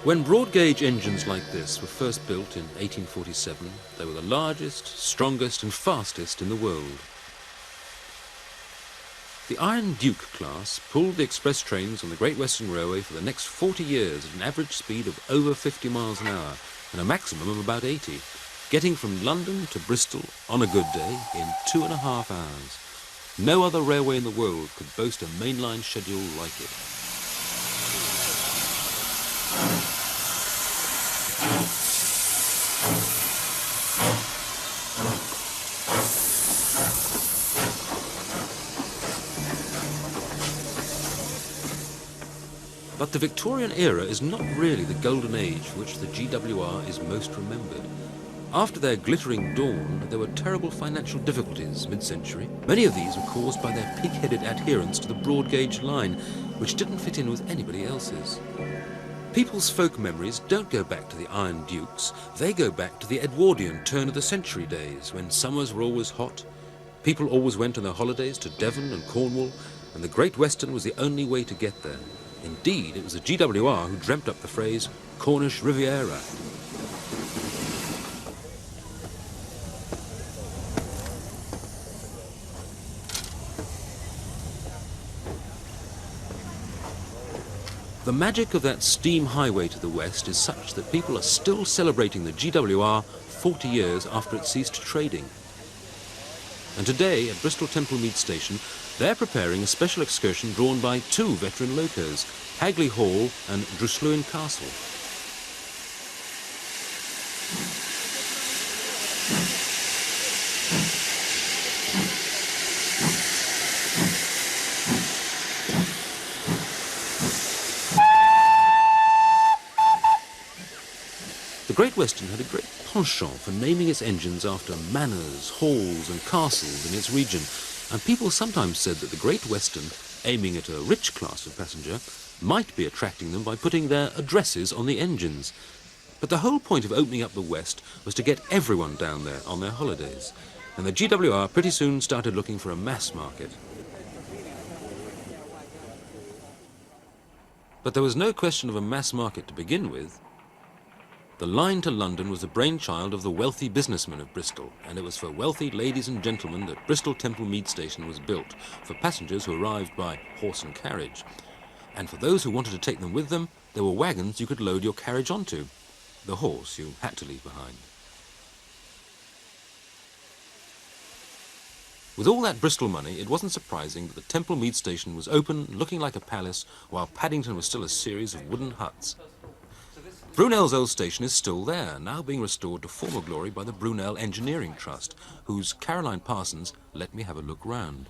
When broad-gauge engines like this were first built in 1847, they were the largest, strongest and fastest in the world. The Iron Duke class pulled the express trains on the Great Western Railway for the next 40 years at an average speed of over 50 miles an hour and a maximum of about 80, getting from London to Bristol on a good day in 2.5 hours. No other railway in the world could boast a mainline schedule like it. But the Victorian era is not really the golden age for which the GWR is most remembered. After their glittering dawn, there were terrible financial difficulties mid-century. Many of these were caused by their pig-headed adherence to the broad-gauge line, which didn't fit in with anybody else's. People's folk memories don't go back to the Iron Dukes, they go back to the Edwardian turn-of-the-century days, when summers were always hot, people always went on their holidays to Devon and Cornwall, and the Great Western was the only way to get there. Indeed, it was the GWR who dreamt up the phrase Cornish Riviera. The magic of that steam highway to the west is such that people are still celebrating the GWR 40 years after it ceased trading. And today, at Bristol Temple Mead Station, they're preparing a special excursion drawn by two veteran locos, Hagley Hall and Drusluin Castle. The Great Western had a great penchant for naming its engines after manors, halls and castles in its region, and people sometimes said that the Great Western, aiming at a rich class of passenger, might be attracting them by putting their addresses on the engines. But the whole point of opening up the West was to get everyone down there on their holidays, and the GWR pretty soon started looking for a mass market. But there was no question of a mass market to begin with. The line to London was the brainchild of the wealthy businessmen of Bristol, and it was for wealthy ladies and gentlemen that Bristol Temple Mead Station was built, for passengers who arrived by horse and carriage. And for those who wanted to take them with them, there were wagons you could load your carriage onto. The horse you had to leave behind. With all that Bristol money, it wasn't surprising that the Temple Mead Station was open, looking like a palace, while Paddington was still a series of wooden huts. Brunel's old station is still there, now being restored to former glory by the Brunel Engineering Trust, whose Caroline Parsons let me have a look round.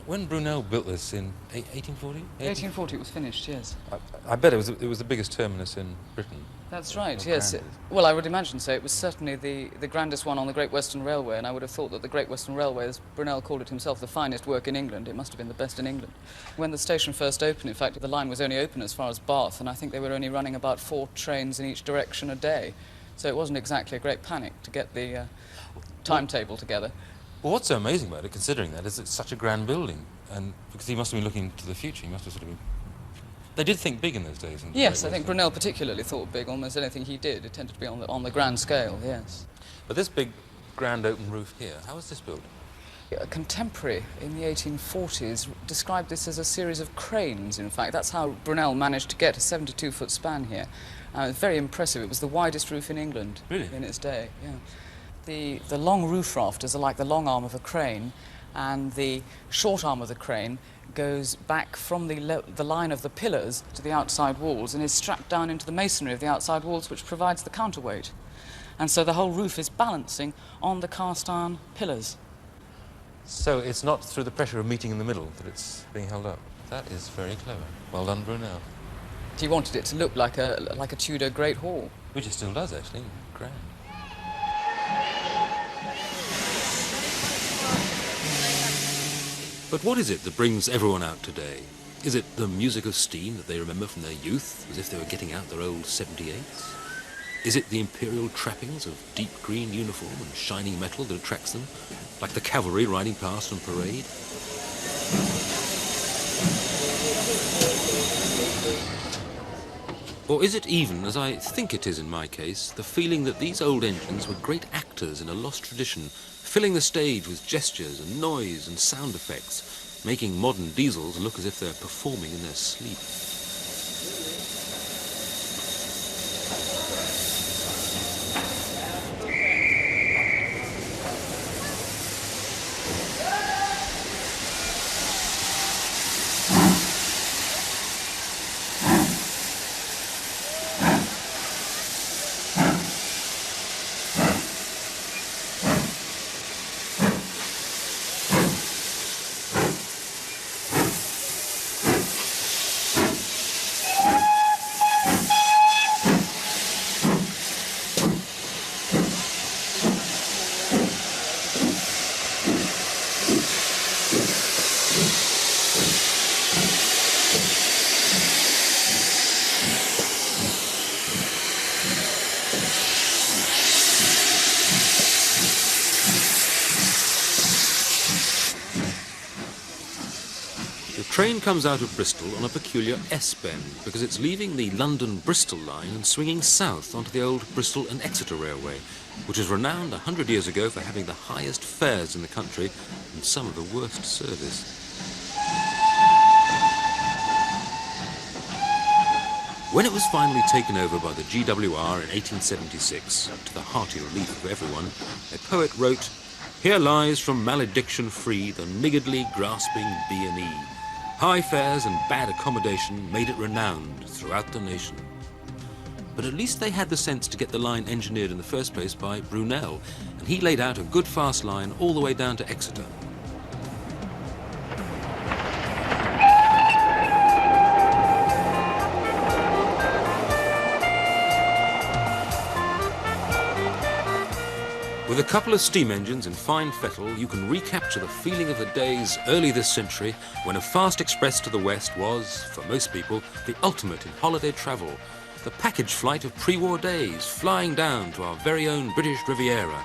When Brunel built this in 1840? 1840 it was finished, yes. I bet it was the biggest terminus in Britain. That's right, yes. Well, I would imagine so. It was certainly the grandest one on the Great Western Railway, and I would have thought that the Great Western Railway, as Brunel called it himself, the finest work in England. It must have been the best in England. When the station first opened, in fact, the line was only open as far as Bath, and I think they were only running about 4 trains in each direction a day. So it wasn't exactly a great panic to get the timetable together. Well, what's so amazing about it, considering that, is it's such a grand building, and because he must have been looking to the future, he must have sort of been... They did think big in those days. Yes, I think Brunel particularly thought big. Almost anything he did, it tended to be on the grand scale, yes. But this big, grand open roof here, how was this built? A contemporary in the 1840s described this as a series of cranes, in fact. That's how Brunel managed to get a 72-foot span here. Very impressive. It was the widest roof in England in its day, yeah. The long roof rafters are like the long arm of a crane, and the short arm of the crane goes back from the line of the pillars to the outside walls and is strapped down into the masonry of the outside walls, which provides the counterweight. And so the whole roof is balancing on the cast iron pillars. So it's not through the pressure of meeting in the middle that it's being held up. That is very clever. Well done, Brunel. He wanted it to look like a Tudor Great Hall. Which it still does, actually. Grand. But what is it that brings everyone out today? Is it the music of steam that they remember from their youth, as if they were getting out their old 78s? Is it the imperial trappings of deep green uniform and shining metal that attracts them, like the cavalry riding past on parade? Or is it even, as I think it is in my case, the feeling that these old engines were great actors in a lost tradition, filling the stage with gestures and noise and sound effects, making modern diesels look as if they're performing in their sleep? The train comes out of Bristol on a peculiar S-bend because it's leaving the London-Bristol line and swinging south onto the old Bristol and Exeter railway, which is renowned 100 years ago for having the highest fares in the country and some of the worst service. When it was finally taken over by the GWR in 1876, to the hearty relief of everyone, a poet wrote, "Here lies from malediction free the niggardly grasping B&E. High fares and bad accommodation made it renowned throughout the nation." But at least they had the sense to get the line engineered in the first place by Brunel, and he laid out a good fast line all the way down to Exeter. With a couple of steam engines in fine fettle, you can recapture the feeling of the days early this century when a fast express to the west was, for most people, the ultimate in holiday travel. The package flight of pre-war days, flying down to our very own British Riviera.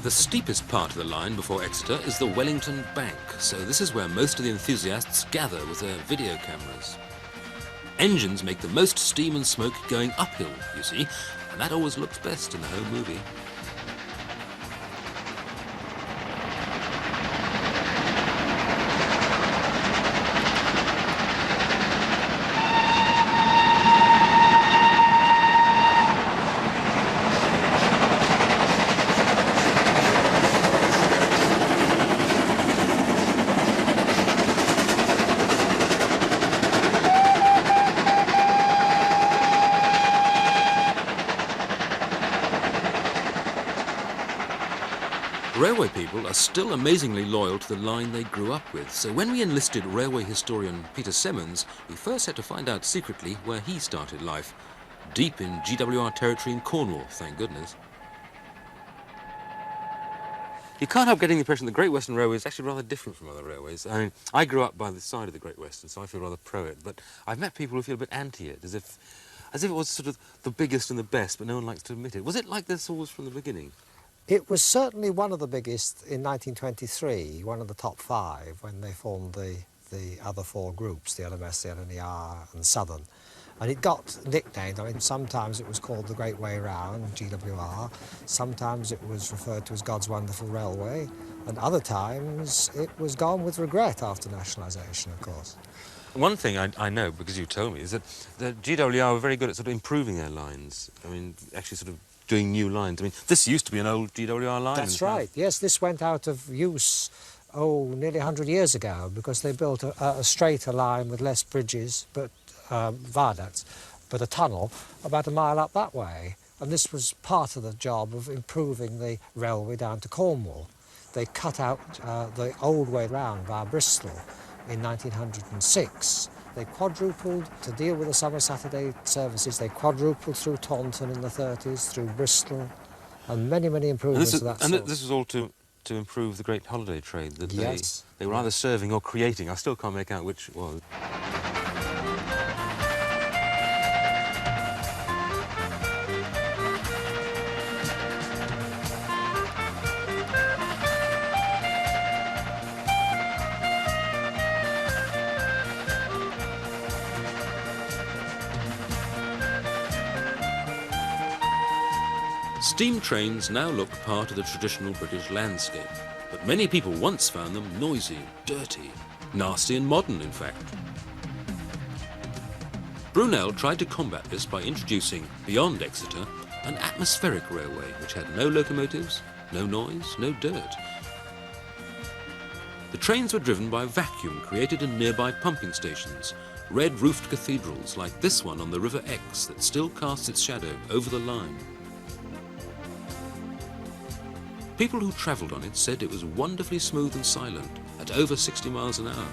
The steepest part of the line before Exeter is the Wellington Bank, so this is where most of the enthusiasts gather with their video cameras. Engines make the most steam and smoke going uphill, you see, and that always looks best in the home movie. Railway people are still amazingly loyal to the line they grew up with, so when we enlisted railway historian Peter Simmons, we first had to find out secretly where he started life. Deep in GWR territory in Cornwall, thank goodness. You can't help getting the impression the Great Western Railway is actually rather different from other railways. I mean, I grew up by the side of the Great Western, so I feel rather pro it, but I've met people who feel a bit anti it, as if it was sort of the biggest and the best, but no one likes to admit it. Was it like this always from the beginning? It was certainly one of the biggest in 1923, one of the top 5, when they formed the other 4 groups, the LMS, the LNER and Southern. And it got nicknamed, I mean, sometimes it was called the Great Way Round, GWR, sometimes it was referred to as God's Wonderful Railway, and other times it was gone with regret after nationalisation, of course. One thing I know, because you told me, is that the GWR were very good at sort of improving their lines. I mean, actually sort of doing new lines. I mean, this used to be an old GWR line. That's right, yes, this went out of use, nearly 100 years ago, because they built a straighter line with less bridges, but viaducts, but a tunnel about a mile up that way. And this was part of the job of improving the railway down to Cornwall. They cut out the old way round via Bristol in 1906. They quadrupled to deal with the summer Saturday services. They quadrupled through Taunton in the 30s, through Bristol, and many, many improvements of that sort. And this was all to improve the great holiday trade that yes. they were either serving or creating. I still can't make out which it was. Steam trains now look part of the traditional British landscape, but many people once found them noisy, dirty, nasty and modern, in fact. Brunel tried to combat this by introducing, beyond Exeter, an atmospheric railway which had no locomotives, no noise, no dirt. The trains were driven by vacuum created in nearby pumping stations, red-roofed cathedrals like this one on the River Exe that still casts its shadow over the line. People who travelled on it said it was wonderfully smooth and silent, at over 60 miles an hour.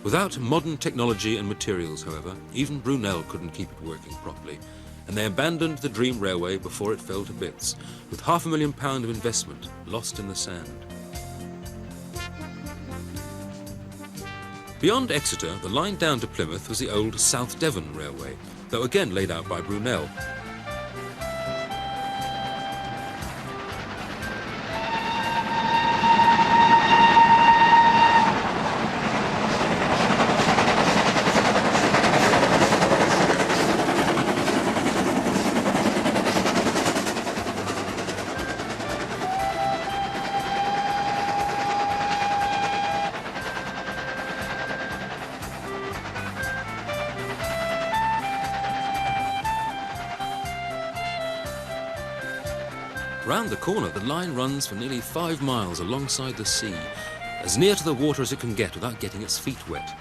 Without modern technology and materials, however, even Brunel couldn't keep it working properly, and they abandoned the dream railway before it fell to bits, with £500,000 of investment lost in the sand. Beyond Exeter, the line down to Plymouth was the old South Devon Railway, though again laid out by Brunel. Round the corner, the line runs for nearly 5 miles alongside the sea, as near to the water as it can get without getting its feet wet.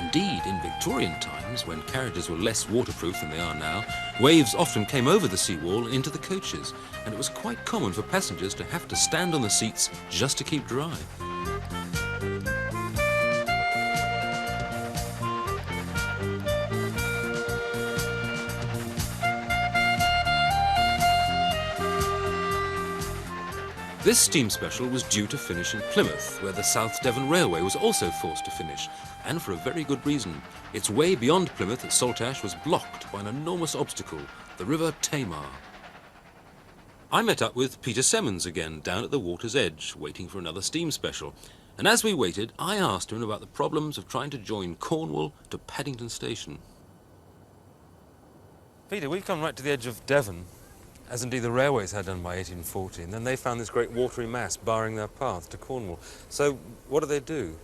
Indeed, in Victorian times, when carriages were less waterproof than they are now, waves often came over the seawall and into the coaches, and it was quite common for passengers to have to stand on the seats just to keep dry. This steam special was due to finish in Plymouth, where the South Devon Railway was also forced to finish, and for a very good reason. Its way beyond Plymouth at Saltash was blocked by an enormous obstacle, the River Tamar. I met up with Peter Semmons again down at the water's edge, waiting for another steam special, and as we waited, I asked him about the problems of trying to join Cornwall to Paddington Station. Peter, we've come right to the edge of Devon, as indeed the railways had done by 1840, and then they found this great watery mass barring their path to Cornwall. So what do they do?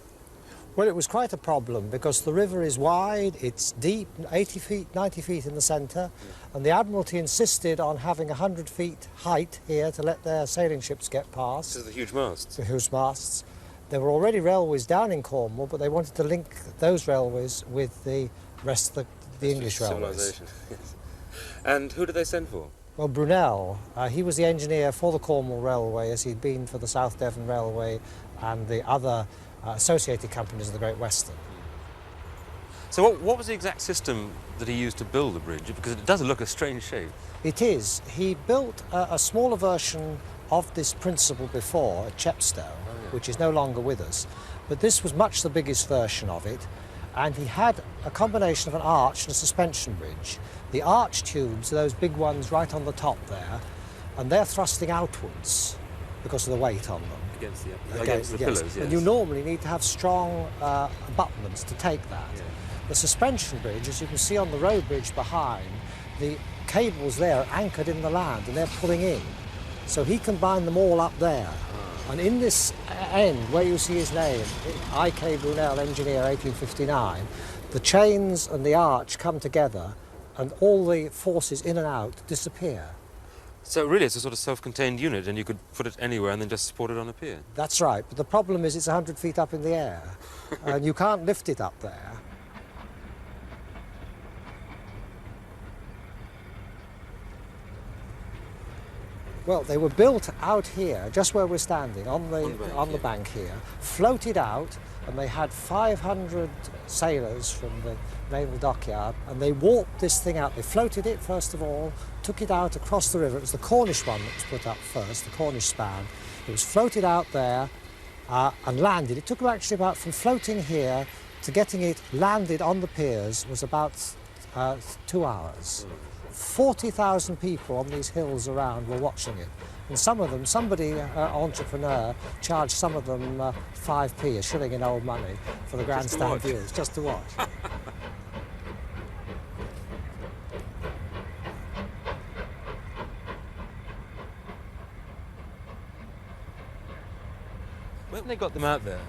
Well, it was quite a problem because the river is wide, it's deep, 80 feet, 90 feet in the centre, and the Admiralty insisted on having 100 feet height here to let their sailing ships get past. This is the huge masts. The huge masts. There were already railways down in Cornwall, but they wanted to link those railways with the rest of the English railways. Yes. And who did they send for? Well, Brunel, he was the engineer for the Cornwall Railway, as he'd been for the South Devon Railway and the other associated companies of the Great Western. So what was the exact system that he used to build the bridge? Because it does look a strange shape. It is. He built a smaller version of this principle before at Chepstow, which is no longer with us. But this was much the biggest version of it, and he had a combination of an arch and a suspension bridge. The arch tubes are those big ones right on the top there, and they're thrusting outwards because of the weight on them. Against the pillars, yes. And you normally need to have strong abutments to take that. Yeah. The suspension bridge, as you can see on the road bridge behind, the cables there are anchored in the land and they're pulling in. So he combined them all up there. And in this end, where you see his name, I.K. Brunel, engineer, 1859, the chains and the arch come together and all the forces in and out disappear. So really it's a sort of self-contained unit and you could put it anywhere and then just support it on a pier? That's right, but the problem is it's 100 feet up in the air and you can't lift it up there. Well, they were built out here, just where we're standing, on the bank here, floated out, and they had 500 sailors from the naval dockyard, and they warped this thing out. They floated it, first of all, took it out across the river. It was the Cornish one that was put up first, the Cornish span. It was floated out there and landed. It took them actually about, from floating here to getting it landed on the piers, was about 2 hours. 40,000 people on these hills around were watching it. And some of them, somebody, entrepreneur, charged some of them 5p, a shilling in old money, for the grandstand views, just to watch. When they got them out there,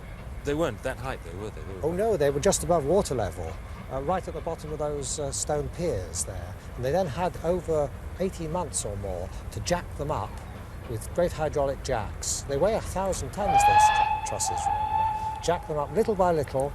they weren't that height though, were they? Oh no, they were just above water level, right at the bottom of those stone piers there. And they then had over 18 months or more to jack them up with great hydraulic jacks. They weigh 1,000 tons, those trusses, remember. Jack them up little by little,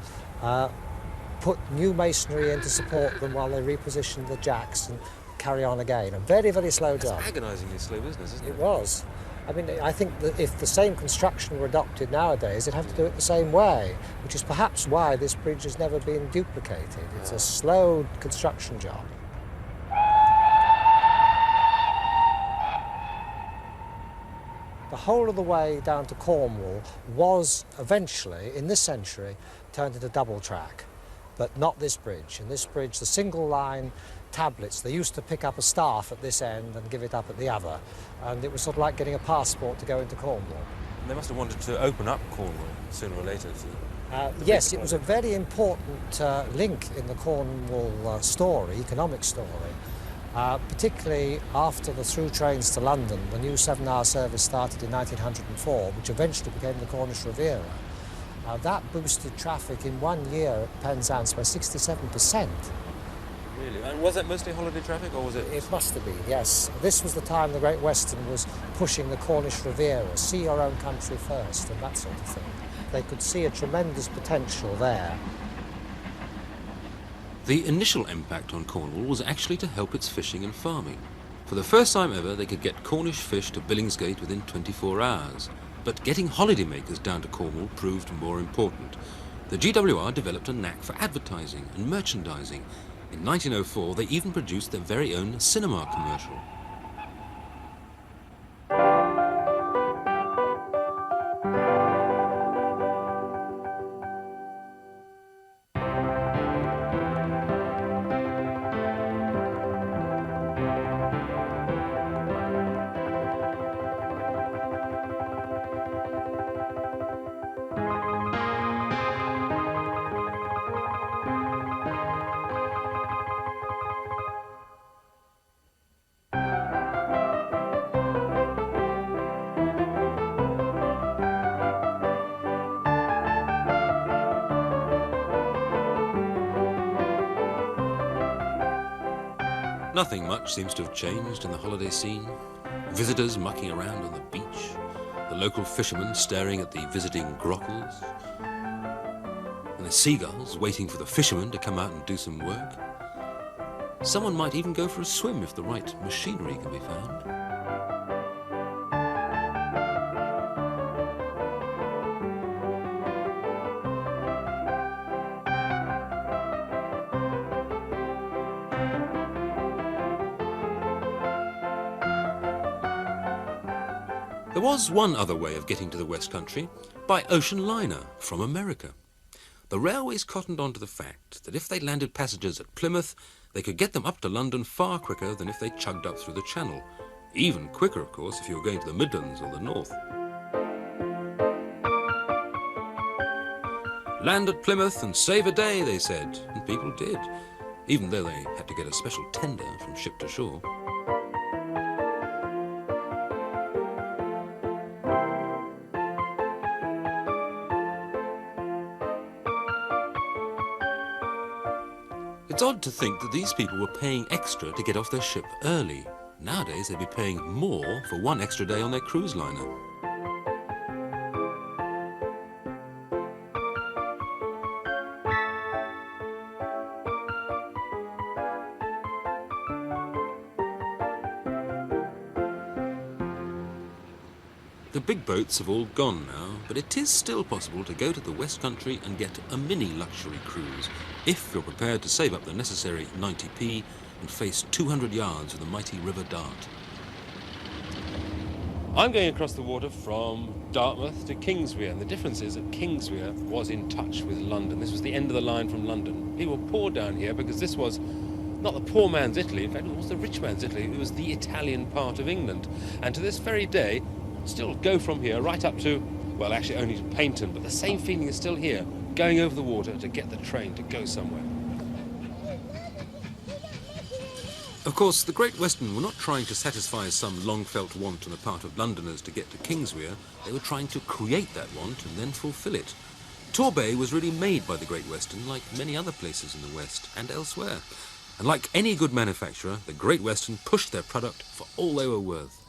put new masonry in to support them while they repositioned the jacks and carry on again. A very, very slow job. It's agonisingly slow business, isn't it? It was. I mean, I think that if the same construction were adopted nowadays, they'd have to do it the same way, which is perhaps why this bridge has never been duplicated. It's a slow construction job. The whole of the way down to Cornwall was eventually, in this century, turned into double track, but not this bridge. In this bridge, the single line tablets, they used to pick up a staff at this end and give it up at the other, and it was sort of like getting a passport to go into Cornwall. And they must have wanted to open up Cornwall sooner or later. Yes, it was a very important link in the Cornwall economic story, particularly after the through trains to London. The new 7-hour service started in 1904, which eventually became the Cornish Riviera. That boosted traffic in 1 year at Penzance by 67%. Really? And was that mostly holiday traffic, or was it...? It must have been, yes. This was the time the Great Western was pushing the Cornish Riviera, see your own country first, and that sort of thing. They could see a tremendous potential there. The initial impact on Cornwall was actually to help its fishing and farming. For the first time ever, they could get Cornish fish to Billingsgate within 24 hours. But getting holidaymakers down to Cornwall proved more important. The GWR developed a knack for advertising and merchandising. In 1904, they even produced their very own cinema commercial. Nothing much seems to have changed in the holiday scene. Visitors mucking around on the beach, the local fishermen staring at the visiting grockles, and the seagulls waiting for the fishermen to come out and do some work. Someone might even go for a swim if the right machinery can be found. There was one other way of getting to the West Country, by ocean liner from America. The railways cottoned on to the fact that if they landed passengers at Plymouth, they could get them up to London far quicker than if they chugged up through the Channel. Even quicker, of course, if you were going to the Midlands or the North. Land at Plymouth and save a day, they said, and people did, even though they had to get a special tender from ship to shore. It's odd to think that these people were paying extra to get off their ship early. Nowadays, they'd be paying more for one extra day on their cruise liner. The big boats have all gone now, but it is still possible to go to the West Country and get a mini luxury cruise, if you're prepared to save up the necessary 90p and face 200 yards of the mighty River Dart. I'm going across the water from Dartmouth to Kingswear, and the difference is that Kingswear was in touch with London. This was the end of the line from London. People were poor down here because this was not the poor man's Italy, in fact it was the rich man's Italy. It was the Italian part of England. And to this very day, still go from here right up to, well, actually only to Paynton, but the same feeling is still here, going over the water to get the train to go somewhere. Of course, the Great Western were not trying to satisfy some long-felt want on the part of Londoners to get to Kingswear. They were trying to create that want and then fulfil it. Torbay was really made by the Great Western, like many other places in the West and elsewhere. And like any good manufacturer, the Great Western pushed their product for all they were worth.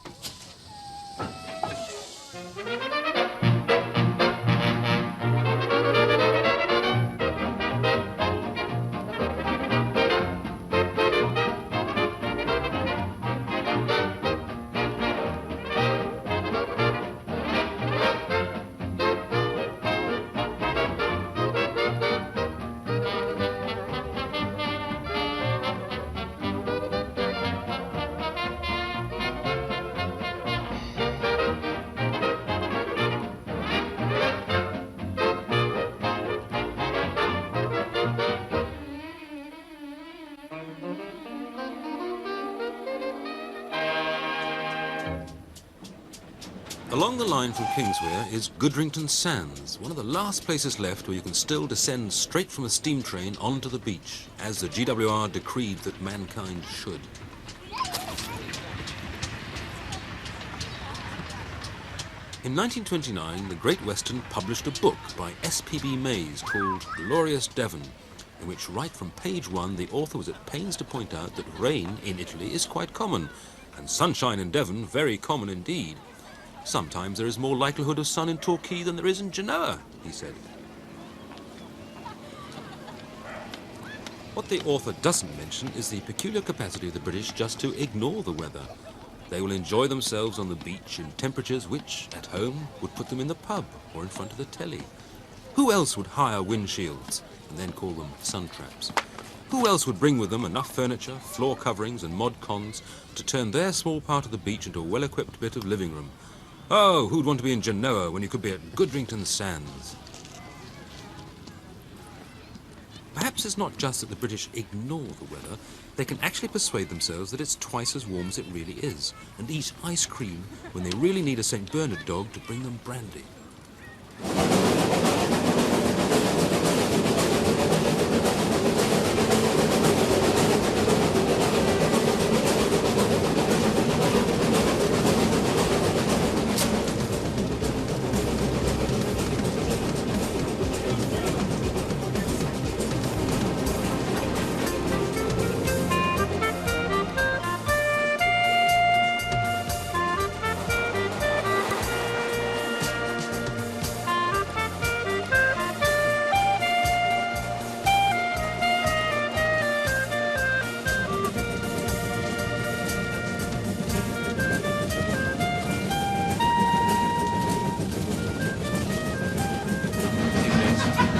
Along the line from Kingswear is Goodrington Sands, one of the last places left where you can still descend straight from a steam train onto the beach, as the GWR decreed that mankind should. In 1929, the Great Western published a book by S.P.B. Mays called Glorious Devon, in which right from page 1 the author was at pains to point out that rain in Italy is quite common, and sunshine in Devon very common indeed. Sometimes there is more likelihood of sun in Torquay than there is in Genoa, he said. What the author doesn't mention is the peculiar capacity of the British just to ignore the weather. They will enjoy themselves on the beach in temperatures which, at home, would put them in the pub or in front of the telly. Who else would hire windshields and then call them sun traps? Who else would bring with them enough furniture, floor coverings and mod cons to turn their small part of the beach into a well-equipped bit of living room? Oh, who'd want to be in Genoa when you could be at Goodrington Sands? Perhaps it's not just that the British ignore the weather, they can actually persuade themselves that it's twice as warm as it really is, and eat ice cream when they really need a St. Bernard dog to bring them brandy.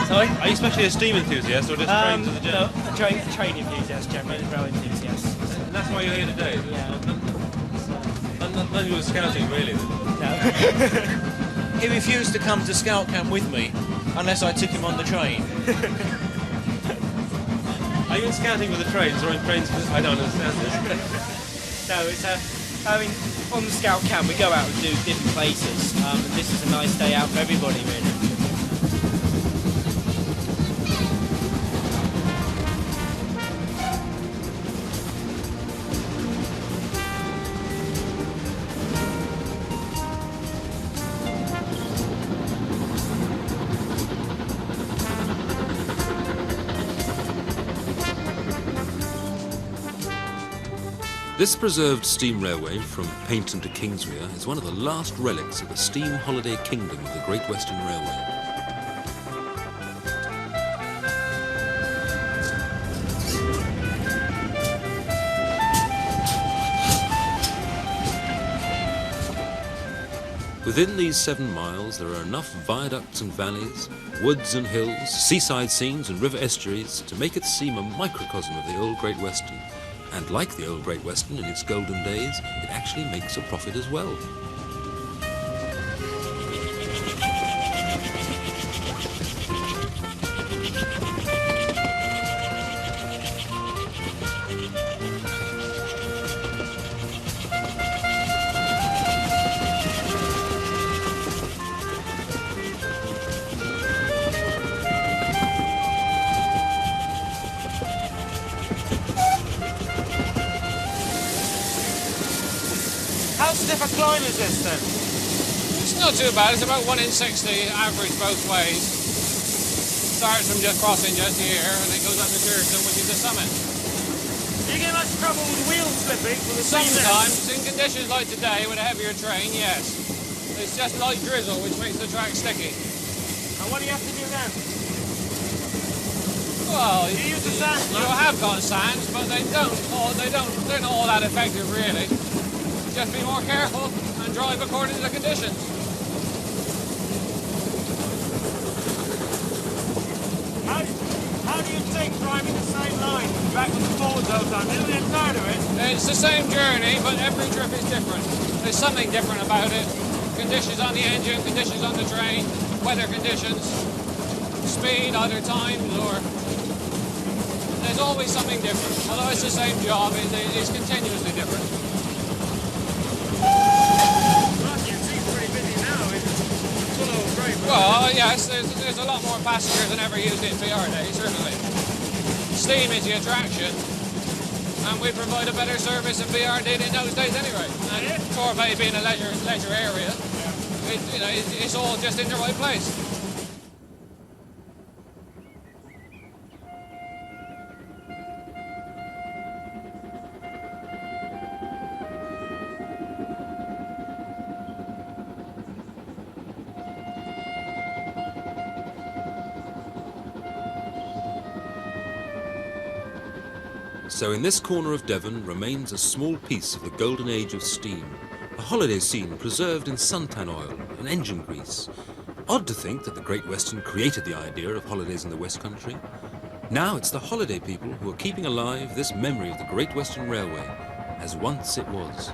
Sorry? Are you especially a steam enthusiast or just train to the gym? No, a train enthusiast, generally, rail enthusiast. And that's why you're here today, is it? Yeah. None of you were scouting, really? No. He refused to come to scout camp with me unless I took him on the train. Are you in scouting with the trains or in trains with... I don't understand this. No, it's I mean, on the scout camp we go out and do different places, and this is a nice day out for everybody, really. This preserved steam railway from Paynton to Kingswear is one of the last relics of the steam holiday kingdom of the Great Western Railway. Within these 7 miles there are enough viaducts and valleys, woods and hills, seaside scenes and river estuaries to make it seem a microcosm of the old Great Western. And like the old Great Western in its golden days, it actually makes a profit as well. stiff a climb is this then? It's not too bad. It's about 1 in 60 average both ways. Starts from just crossing just here, and it goes up to Durton, which is the summit. Do you get much trouble with wheel slipping from the sea then? Sometimes, in conditions like today with a heavier train, yes. It's just light drizzle, which makes the track sticky. And what do you have to do then? Well, Do you use the sand? you have got sands, but they're not all that effective, really. Just be more careful and drive according to the conditions. How do you think driving the same line back and forwards all the time? Isn't it tired of it? It's the same journey, but every trip is different. There's something different about it. Conditions on the engine, conditions on the train, weather conditions, speed, other times, or... There's always something different. Although it's the same job, it's continuously different. It seems pretty busy now. It's full of freight. Well, yes, there's a lot more passengers than ever used in VR days, certainly. Steam is the attraction, and we provide a better service than VR did in those days anyway. And Torbay being a leisure area, it's all just in the right place. So in this corner of Devon remains a small piece of the golden age of steam, a holiday scene preserved in suntan oil and engine grease. Odd to think that the Great Western created the idea of holidays in the West Country. Now it's the holiday people who are keeping alive this memory of the Great Western Railway, as once it was.